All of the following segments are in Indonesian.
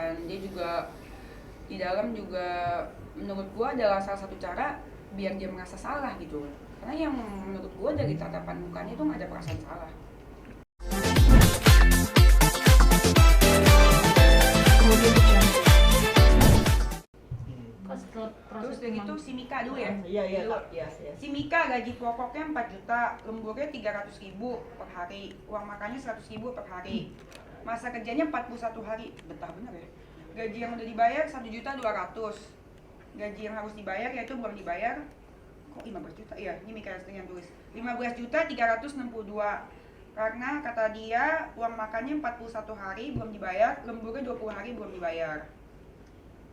dan dia juga di dalam juga menurut gua adalah salah satu cara biar dia merasa salah gitu. Karena yang menurut gua dari tatapan mukanya itu nggak ada perasaan salah. Terus udah gitu si Mika dulu ya. Iya. Si Mika gaji pokoknya 4 juta, lemburnya 300.000 per hari, uang makannya 100.000 per hari. Masa kerjanya 41 hari, betah bener ya. Gaji yang udah dibayar 1.200.000. Gaji yang harus dibayar yaitu belum dibayar. Kok 15 juta? Iya, ini Mika yang tulis. 15.362. Karena kata dia uang makannya 41 hari belum dibayar, lemburnya 20 hari belum dibayar.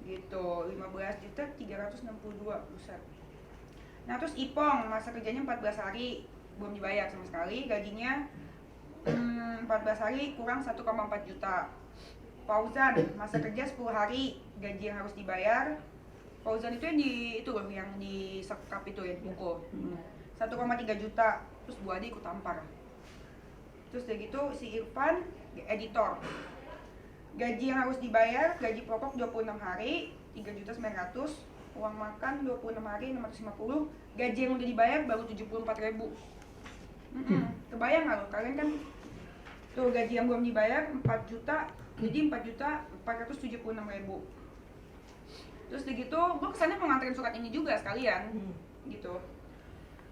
Gitu, 15.362, buset. Nah terus Ipong, masa kerjanya 14 hari belum dibayar sama sekali, gajinya 14 hari kurang 1,4 juta. Fauzan, masa kerja 10 hari, gaji yang harus dibayar. Fauzan itu yang di itu loh, yang di sekap itu ya, buku 1,3 juta. Terus Bu Adi ikut tampar. Terus udah gitu si Irfan, editor, gaji yang harus dibayar, gaji pokok 26 hari, 3.900.000, uang makan 26 hari 650, gaji yang udah dibayar baru 74.000. Kebayang nggak lo? Kalian kan tuh gaji yang belum dibayar 4 juta, jadi 4.476.000. Terus begitu, gue kesana mau nganterin surat ini juga sekalian, gitu.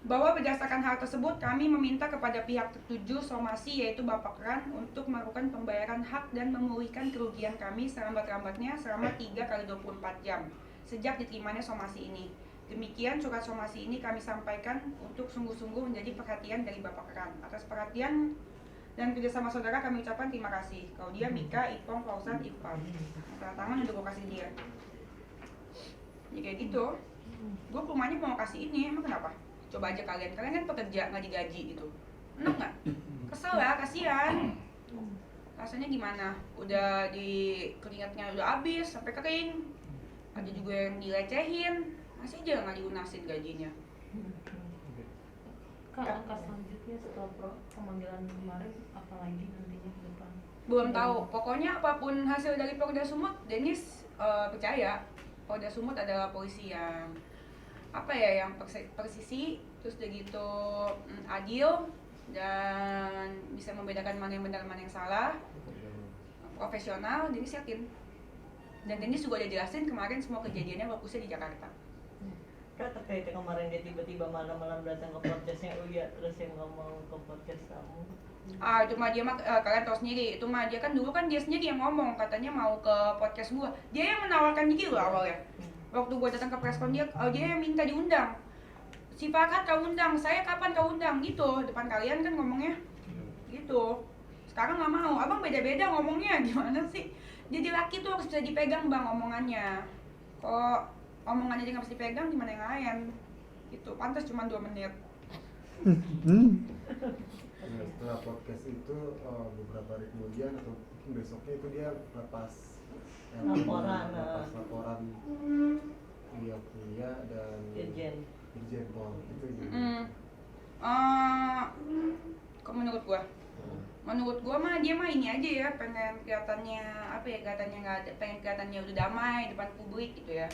Bahwa berdasarkan hal tersebut, kami meminta kepada pihak tertuju somasi yaitu Bapak Ran untuk melakukan pembayaran hak dan memulihkan kerugian kami selambat-lambatnya selama 3 kali 24 jam sejak diterimanya somasi ini. Demikian surat somasi ini kami sampaikan untuk sungguh-sungguh menjadi perhatian dari Bapak Ran. Atas perhatian dan kerjasama saudara kami ucapkan terima kasih. Kalau dia Mika, Ipong, Fauzan, Irfan. Tanda tangan udah gue kasih dia. Ya kayak gitu. Gue rumahnya mau kasih ini, emang kenapa? Coba aja kalian kan pekerja nggak digaji gitu, enak nggak? Kesel ya, kasihan. Rasanya gimana? Udah di keringatnya udah habis sampai kering. Ada juga yang dilecehin, masih aja nggak dilunasin gajinya. Kak, langkah selanjutnya setelah pemanggilan kemarin apa lagi nantinya ke depan? Belum tahu. Pokoknya apapun hasil dari Polda Sumut, Denis percaya Polda Sumut adalah polisi yang yang persisi, terus udah gitu adil dan bisa membedakan mana yang benar mana yang salah, profesional. Denis yakin, dan Denis juga udah jelasin kemarin semua kejadiannya fokusnya di Jakarta. Kak, terkait kemarin dia tiba-tiba malam-malam datang ke podcastnya Uya, terus yang ngomong ke podcast kamu. Itu mah dia kalian tahu sendiri, itu mah dia kan dulu kan dia sendiri yang ngomong katanya mau ke podcast gua. Dia yang menawarkan diri loh awalnya. Waktu gue datang ke preskon dia yang minta diundang. Si Farhat kau undang, saya kapan kau undang gitu, depan kalian kan ngomongnya gitu. Sekarang nggak mau, abang beda-beda ngomongnya, gimana sih? Jadi laki tuh harus bisa dipegang bang omongannya. Kok omongannya aja nggak bisa dipegang, gimana yang lain? Gitu, pantas cuma 2 menit. Nah, setelah podcast itu beberapa hari kemudian atau mungkin besoknya itu dia lepas laporan Uya dan Dirjen Pol itu menurut gua mah dia mah ini aja ya, pengen kelihatannya pengen kelihatannya udah damai depan publik gitu ya.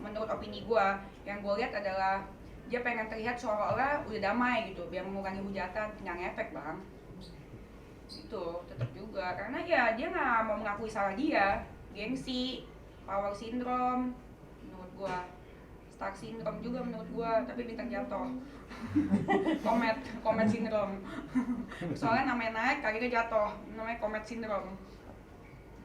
Menurut opini gua, yang gua lihat adalah dia pengen terlihat seolah-olah udah damai gitu, biar mengurangi hujatan, nggak ngefek bang. Itu tetap juga karena ya dia nggak mau mengakui salah dia, gengsi, power syndrome menurut gua, star syndrome juga menurut gua, tapi bintang jatuh. Comet syndrome. Soalnya namanya naik kakinya jatuh, namanya comet syndrome.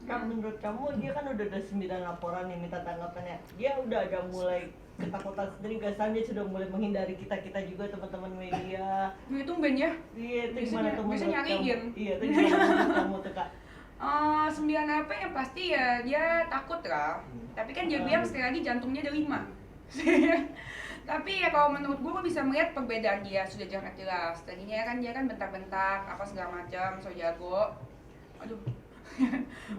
Kan menurut kamu dia kan udah 9 laporan nih, minta tanggapannya. Dia udah agak mulai ketakutan sendiri, dia sudah mulai menghindari kita juga teman-teman media. Itu ben ya? Iya, itu gimana tuh menurut nyariin. Iya, itu gimana menurut kamu tuh Kak? 9 apa yang pasti ya dia takut lah. Tapi kan dia bilang sekali lagi jantungnya ada 5. Tapi ya kalau menurut gue bisa melihat perbedaan dia sudah jelas. Tadinya kan dia kan bentak-bentak apa segala macam, so jago. Aduh.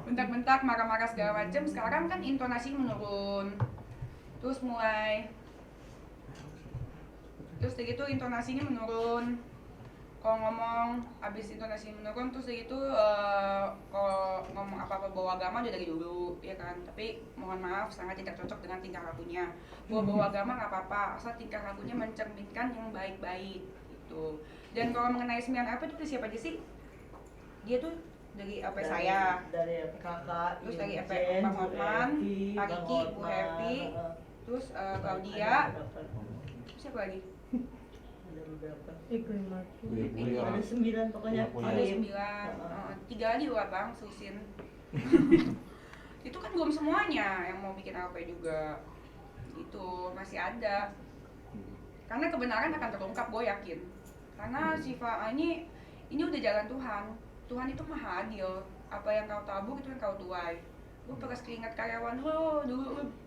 Bentak-bentak, marah-marah segala macam. Sekarang kan intonasi menurun. Terus gitu intonasinya menurun. kalau ngomong abis intonasi menurun terus itu kalau ngomong apa-apa bawa agama udah dari dulu ya kan, tapi mohon maaf sangat tidak cocok dengan tingkah lakunya. Bawa agama nggak apa-apa asal tingkah lakunya mencerminkan yang baik-baik gitu. Dan kalau mengenai 9 apa itu dari siapa aja sih? Dia tuh dari apa saya, dari kakak, terus dari Ijen, FP Bang Hotman, Bu Pak Bang Riki, Bu Hotman, Happy, terus Claudia, terus siapa lagi? ada beberapa. Iya. Ada 9 pokoknya. Ada 9, 3 lagi lah Bang, Susin. Itu kan belum semuanya yang mau bikin apa juga. Itu masih ada. Karena kebenaran akan terungkap, gue yakin. Karena sifat ini udah jalan Tuhan. Tuhan itu maha adil. Apa yang kau tabur itu yang kau tuai. Lu peras keringat karyawan lu,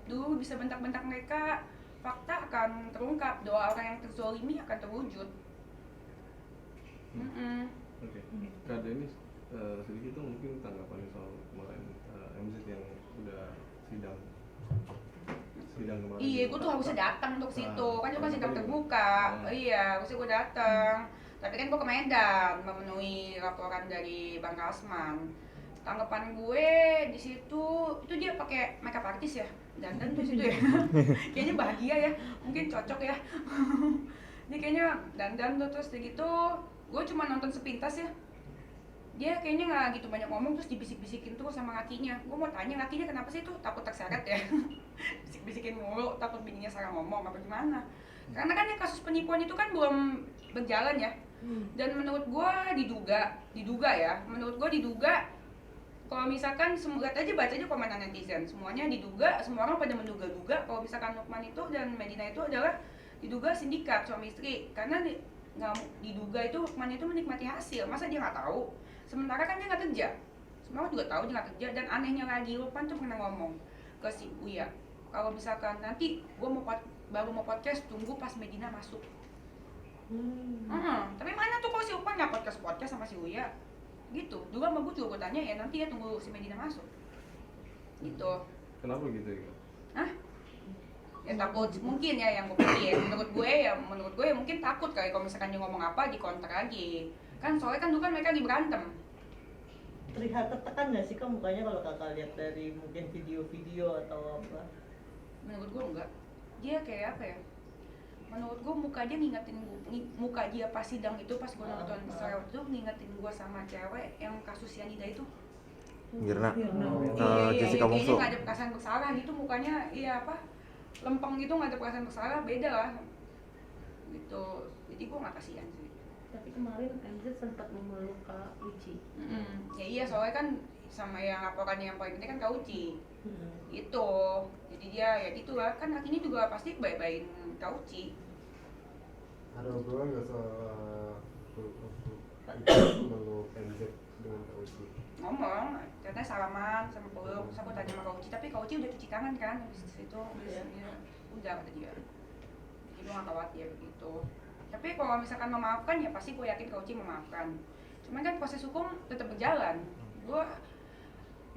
dulu bisa bentak-bentak mereka. Fakta akan terungkap, doa orang yang terzolimi akan terwujud. Oke. Kak Denis, sedikit tuh mungkin tanggapan soal kemarin MZ yang udah sidang kemarin. Iya, gue tuh harusnya datang untuk situ. Kan itu kan sidang terbuka. Oh. Iya, harusnya gue datang. Tapi kan gue ke Medan memenuhi laporan dari Bang Kasman. Tanggapan gue di situ itu dia pakai makeup artist ya, dandan tuh situ ya. Kayaknya bahagia ya, mungkin cocok ya. Ini kayaknya dandan tuh terus gitu. Gue cuma nonton sepintas ya. Dia kayaknya nggak gitu banyak ngomong, terus dibisik-bisikin terus sama lakinya. Gue mau tanya lakinya kenapa sih tuh takut terseret ya. Bisik-bisikin mulu, takut bininya salah ngomong apa gimana. Karena kan yang kasus penipuan itu kan belum berjalan ya. Dan menurut gue diduga ya. Menurut gue diduga kalau misalkan lihat aja, baca aja komenan netizen, semuanya diduga, semua orang pada menduga-duga kalau misalkan Lukman itu dan Medina itu adalah diduga sindikat suami istri. Karena nggak diduga itu Lukman itu menikmati hasil, masa dia nggak tahu? Sementara kan dia nggak kerja, semua orang juga tahu dia nggak kerja. Dan anehnya lagi, Lukman tuh pernah ngomong ke si Uya, kalau misalkan nanti gue baru mau podcast, tunggu pas Medina masuk. Tapi mana tuh kalau si Lukman nggak podcast sama si Uya? Gitu, dulu sama gue juga gue tanya ya nanti ya tunggu si Medina masuk gitu. Kenapa gitu ya? Hah? Ya takut mungkin ya yang gue pikir, menurut gue ya mungkin takut kali kalau misalkan dia ngomong apa dikonter lagi kan, soalnya kan dulu kan mereka lagi berantem. Terlihat tertekan nggak sih Kak mukanya kalau kakak lihat dari mungkin video-video atau apa? Menurut gue enggak, dia kayak apa ya, menurut gue muka dia ngingetin gue, muka dia pas sidang itu, pas gue nonton Sarah itu ngingetin gue sama cewek yang kasus Yanida itu. Mirna, Kayaknya Jessica Bongso. nggak ada perasaan bersalah gitu mukanya, iya apa, lempeng gitu, nggak ada perasaan bersalah, beda lah gitu. Jadi gue nggak kasihan sih. Tapi kemarin MZ sempat memeluk Kak Uci. Ya iya, soalnya kan sama yang laporan yang paling penting kan Kak Uci gitu. Jadi dia ya gitulah, kan akhirnya juga pasti baik-baikin Kak Uci. Ada obrolan nggak soal meluk MZ dengan Kak Uci? Ngomong, katanya salaman sama peluk, terus aku tanya sama Kak Uci, tapi Kak Uci udah cuci tangan kan habis itu, dia udah kata dia. Jadi gue gak khawatir gitu. Tapi kalau misalkan memaafkan ya pasti gue yakin Kak Uci memaafkan. Cuman kan proses hukum tetap berjalan.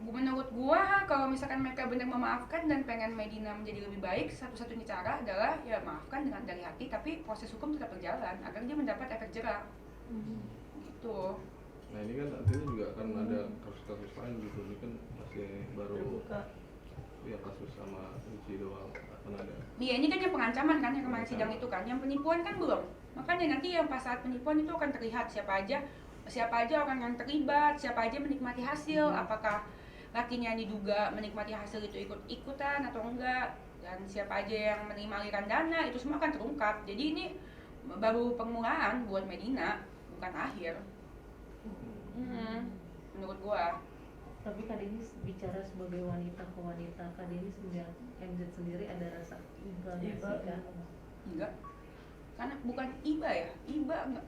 Menurut gue kalau misalkan mereka benar memaafkan dan pengen Medina menjadi lebih baik, satu-satunya cara adalah ya maafkan dengan dari hati, tapi proses hukum tetap berjalan agar dia mendapat efek jerak. Gitu. Nah ini kan artinya juga akan ada kasus-kasus lain gitu, ini kan masih baru terbuka. Ya kasus sama Uci doang akan ada. Iya, ini kan yang pengancaman kan yang kemarin sidang itu kan, yang penipuan kan belum. Makanya nanti yang pas saat penipuan itu akan terlihat siapa aja orang yang terlibat, siapa aja menikmati hasil, apakah lakinya yang diduga menikmati hasil itu ikut-ikutan atau enggak, dan siapa aja yang menerima aliran dana, itu semua akan terungkap. Jadi ini baru permulaan buat Medina, bukan akhir. Menurut gua. Tapi Kak Denis bicara sebagai wanita ke wanita, Kak Denis melihat MZ sendiri ada rasa iba nggak sih Kak? Enggak. Karena bukan iba ya, iba enggak.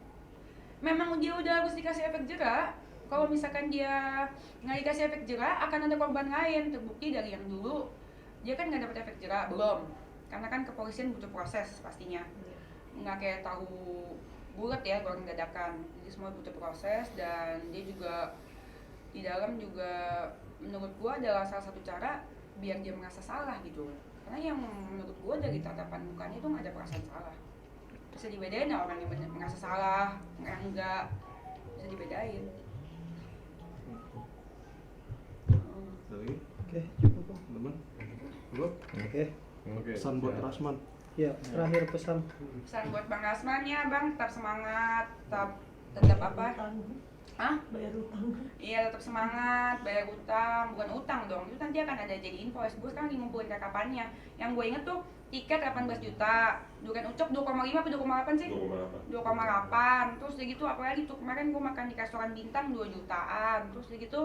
Memang dia udah harus dikasih efek jerak. Kalau misalkan dia nggak dikasih efek jerak, akan ada korban lain. Terbukti dari yang dulu, dia kan nggak dapat efek jerak, belum. Karena kan kepolisian butuh proses pastinya. Nggak kayak tahu bulat ya, goreng dadakan. Jadi semua butuh proses, dan dia juga di dalam juga menurut gua adalah salah satu cara biar dia merasa salah gitu. Karena yang menurut gua dari tatapan mukanya itu nggak ada perasaan salah. bisa dibedain ya orang yang bener merasa salah, orang yang enggak, bisa dibedain. Lagi? Oke, cukup kok. Teman? Cukup? Oke. Oke. Pesan buat siap. Rasman. Ya, terakhir pesan. Pesan buat Bang Rasman ya Bang, tetap semangat, tetap apa? Utang. Hah? Bayar utang. Iya tetap semangat, bayar utang, bukan utang dong, itu nanti akan ada jadi invoice. Gue sekarang lagi ngumpulin rekapannya. Yang gue inget tuh tiket 18 juta, dugaan ucok 2,5 atau 2,8 sih? 2,8. Terus udah gitu apalagi tuh kemarin gue makan di restoran bintang 2 jutaan. Terus udah gitu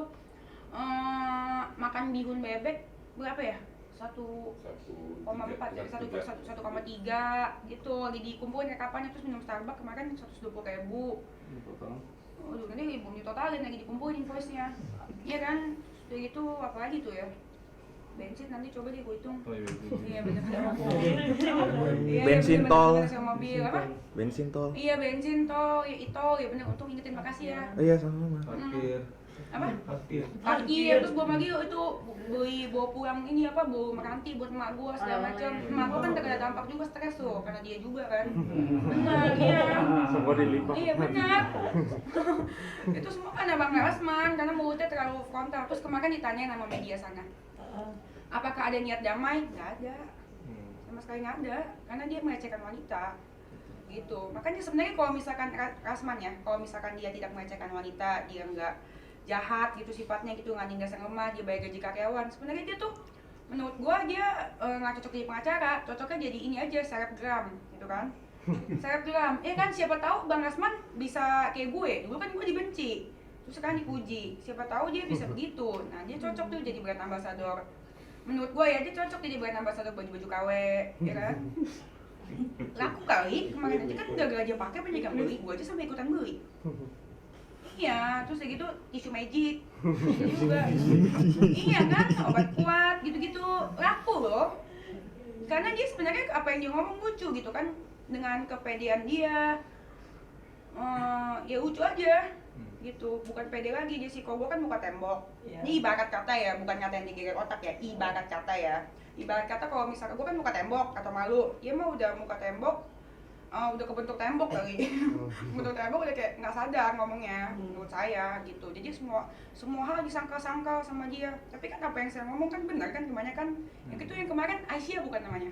makan bihun bebek berapa ya? 1,4 dari 1,3 gitu lagi dikumpulin rekapannya. Terus minum Starbucks kemarin 120.000. Total. Aduh, nanti belum ditotalin lagi dikumpulin invoice-nya. Iya kan? Udah gitu apa lagi tuh ya? Bensin nanti coba deh gue hitung. Oh iya. Iya bener. Iya, Bensin bener, tol. bener, sama mobil apa? Bensin tol. Iya bensin tol, ya itol, ya bener. Untung ingetin, makasih ya. Oh iya sama. Parkir. Apa? Parkir. Parkir, terus gue lagi itu beli bawa pulang ini apa, bawa meranti buat emak gue segala macam. Emak gue kan terkena dampak juga stres tuh, karena dia juga kan. Benar, iya. Semua dilipat. Iya benar. Itu semua kan Abang Rasman, karena mulutnya terlalu frontal. Terus kemarin ditanya sama media sana, apakah ada niat damai? Nggak ada, sama sekali nggak ada, karena dia melecehkan wanita. Gitu. Makanya sebenarnya kalau misalkan Rasman ya, kalau misalkan dia tidak melecehkan wanita, dia nggak jahat gitu sifatnya gitu, nggak nindas yang lemah, dia bayar gaji karyawan, sebenarnya dia tuh menurut gua dia nggak cocok jadi pengacara, cocoknya jadi ini aja, selebgram gitu kan. Selebgram, kan siapa tahu Bang Rasman bisa kayak gue, dulu kan gue dibenci, terus sekarang dipuji, siapa tahu dia bisa begitu. Nah dia cocok tuh jadi brand ambassador, menurut gue ya, dia cocok jadi brand ambassador baju-baju KW, ya kan. Laku kali, kemarin aja kan udah gak pakai banyak yang beli, gue aja sampai ikutan beli. Iya, terus kayak gitu tisu magic juga. Iya kan, obat kuat gitu-gitu laku loh. Karena dia sebenarnya apa yang dia ngomong lucu gitu kan, dengan kepedean dia. Ya lucu aja gitu, bukan pede lagi. Dia psikogo kan muka tembok. Iya. Ini ibarat kata ya, bukan kata yang digeger otak ya, ibarat kata ya. Ibarat kata kalau misalnya gue kan muka tembok atau malu, dia mah udah muka tembok, udah kebentuk tembok kali. Bentuk tembok udah kayak nggak sadar ngomongnya, menurut saya gitu. Jadi semua hal disangkal-sangkal sama dia. Tapi kan apa yang saya ngomong kan benar kan, kebanyakan yang itu yang kemarin Aisyah bukan namanya.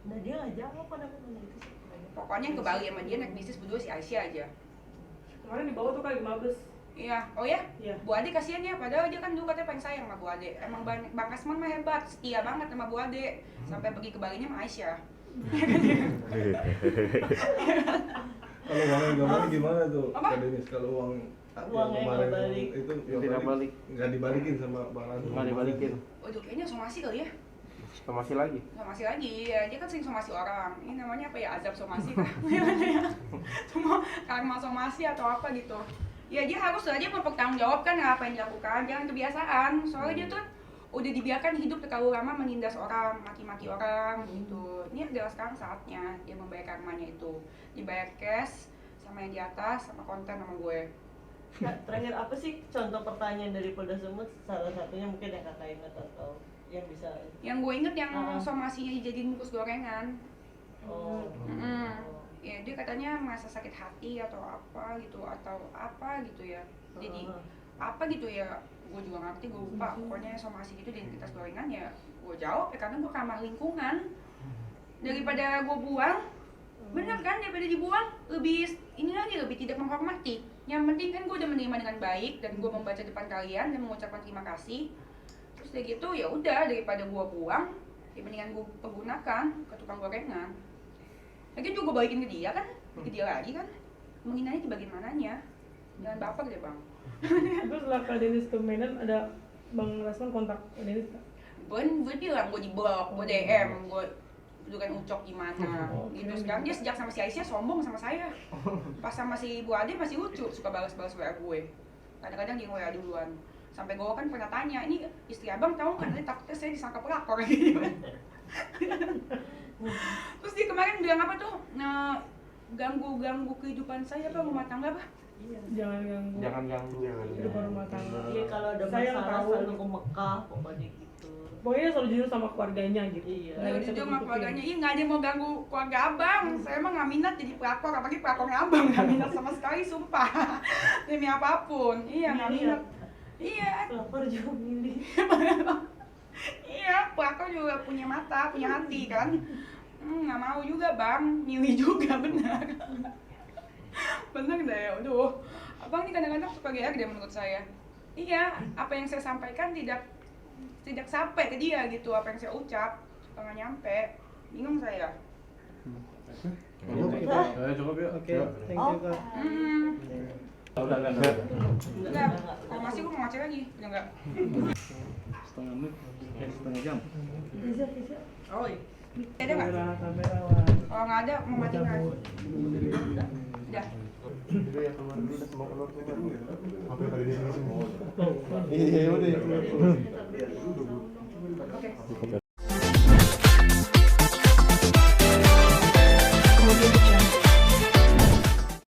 Nah dia nggak jawab pada mana itu sih. Pokoknya yang ke Bali sama dia naik bisnis berdua si Aisyah aja. Kemarin dibawa tuh kali 15. Iya, oh ya? Iya. Bu Ade kasihan ya, padahal dia kan dulu katanya pengen sayang sama Bu Ade. Emang Bang Rasman mah hebat, setia banget sama Bu Ade. Sampai pergi ke Balinya sama Aisyah. Kalau uangnya nggak balik gimana tuh? Apa? Kak Denis, kalau uang Uangnya yang nggak balik. itu Tidak balik. nggak dibalikin sama Bang Rasman. Nggak dibalikin. Waduh, kayaknya somasi kali ya? Somasi lagi. Somasi lagi, ya dia kan sering somasi orang. Ini namanya apa ya, azab somasi kah? Cuma karma somasi atau apa gitu. Ya dia harus aja mempertanggungjawabkan apa yang dilakukan, jangan kebiasaan. Soalnya dia tuh udah dibiarkan hidup terlalu lama menindas orang, maki-maki orang gitu. Ini adalah sekarang saatnya dia membayar karmanya itu. Dibayar cash sama yang di atas, sama konten sama gue. Nah, terakhir apa sih contoh pertanyaan dari Polda Sumut? Salah satunya mungkin yang kakak ingat atau yang bisa. Yang gue inget yang somasinya dijadiin bungkus gorengan. Oh. Ya dia katanya merasa sakit hati atau apa gitu ya. Jadi apa gitu ya, gue juga ngerti, gue lupa. Pokoknya somasi gitu di identitas gorengan ya gue jawab ya, karena gue ramah lingkungan. Daripada gue buang, bener kan, daripada dibuang lebih ini lagi, lebih tidak menghormati. Yang penting kan gue udah menerima dengan baik dan gue membaca depan kalian dan mengucapkan terima kasih. Terus udah gitu ya udah, daripada gue buang ya mendingan gue pergunakan ke tukang gorengan. Lagi juga balikin ke dia kan, ke dia lagi kan. Menghinanya di bagian mananya. Jangan baper deh bang. Terus setelah Kak Denis ke Medan ada Bang Rasman kontak Kak Denis nggak? Gue bilang, gue di blog, gue DM, gue kan ucok gimana gitu. Sekarang dia sejak sama si Aisyah sombong sama saya. Pas sama si Bu Ade masih lucu, suka balas-balas WA gue. Kadang-kadang dia WA duluan. Sampai gue kan pernah tanya, ini istri abang tahu kan, nanti takutnya saya disangka pelakor gitu. Terus dia kemarin bilang apa tuh, ganggu kehidupan saya apa, rumah tangga apa? Jangan ganggu Jangan ganggu. kehidupan rumah tangga. Iya kalau ada Saya masalah tahu. selalu ke Mekah pokoknya gitu. Pokoknya dia selalu jujur sama keluarganya gitu. Iya. Nggak Dia bisa jujur sama tutupin. keluarganya, ih nggak ada yang mau ganggu keluarga abang. Saya emang nggak minat jadi pelakor, apalagi pelakornya abang nggak minat sama sekali, sumpah. Demi apapun, iya nggak Milih minat. Iya, Pelakor juga milih. iya, pelakor juga punya mata, punya hati kan. Nggak mau juga bang, milih juga benar. Bener deh, aduh. Abang nih kadang-kadang suka GR deh menurut saya. Iya, apa yang saya sampaikan tidak sampai ke dia gitu, apa yang saya ucap suka nggak nyampe, bingung saya. Cukup ya. Oke, thank you Kak. Udah enggak. Enggak, kalau masih gue mau ngacir lagi, udah enggak. Setengah menit, setengah jam. Oh iya, ada nggak? Kamera, kamerawan. Kalau nggak ada, mau mati nggak? Udah. Jadi yang keluar dulu udah semua keluar tuh kan. Apa yang tadi di sini semua. Iya udah. Oke.